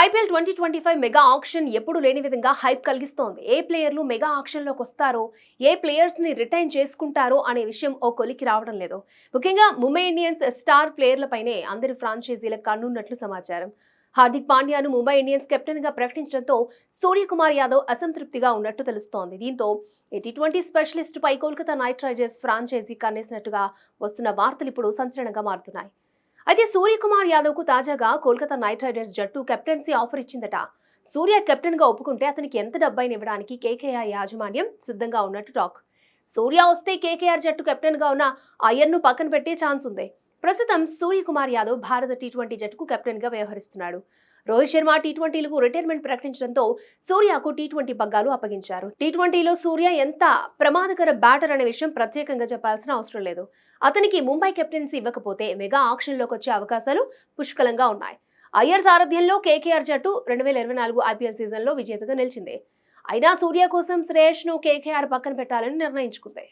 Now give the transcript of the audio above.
IPL 2025 mega auction ఎప్పుడు లేని విధంగా హైప్ కలిగిస్తోంది. ఏ ప్లేయర్లు మెగా ఆక్షన్లోకి వస్తారో, ఏ ప్లేయర్స్ ని రిటైన్ చేసుకుంటారో అనే విషయం ఓ కొలికి రావడం లేదు. ముఖ్యంగా ముంబై ఇండియన్స్ స్టార్ ప్లేయర్లపైనే అందరి ఫ్రాంచైజీల కన్నున్నట్లు సమాచారం. హార్దిక్ పాండ్యాను ముంబై ఇండియన్స్ కెప్టెన్ గా ప్రకటించడంతో సూర్యకుమార్ యాదవ్ అసంతృప్తిగా ఉన్నట్టు తెలుస్తోంది. దీంతో T20 స్పెషలిస్ట్ పై కోల్కతా నైట్ రైడర్స్ ఫ్రాంచైజీ కన్నేసినట్టుగా వస్తున్న వార్తలు ఇప్పుడు సంచలనంగా మారుతున్నాయి. అయితే సూర్యకుమార్ యాదవ్ కు తాజాగా కోల్కతా నైట్ రైడర్స్ జట్టు కెప్టెన్సీ ఆఫర్ ఇచ్చిందట. సూర్య కెప్టెన్ గా ఒప్పుకుంటే అతనికి ఎంత డబ్బైనా ఇవ్వడానికి కేకేఆర్ యాజమాన్యం సిద్ధంగా ఉన్నట్టు టాక్. సూర్య వస్తే కేకేఆర్ జట్టు కెప్టెన్ గా ఉన్న అయ్యర్ను పక్కన పెట్టే ఛాన్స్ ఉంది. ప్రస్తుతం సూర్యకుమార్ యాదవ్ భారత T20 జట్టుకు కెప్టెన్ గా వ్యవహరిస్తున్నాడు. రోహిత్ శర్మ T20లకు రిటైర్మెంట్ ప్రకటించడంతో సూర్యకు T20 పగ్గాలు అప్పగించారు. T20లో సూర్య ఎంత ప్రమాదకర బ్యాటర్ అనే విషయం ప్రత్యేకంగా చెప్పాల్సిన అవసరం లేదు. అతనికి ముంబై కెప్టెన్సీ ఇవ్వకపోతే మెగా ఆక్షన్లోకి వచ్చే అవకాశాలు పుష్కలంగా ఉన్నాయి. అయ్యర్ సారథ్యంలో కేకేఆర్ జట్టు 2024 ఐపీఎల్ సీజన్లో విజేతగా నిలిచింది. అయినా సూర్య కోసం శ్రేయస్ను కేకేఆర్ పక్కన పెట్టాలని నిర్ణయించుకుంది.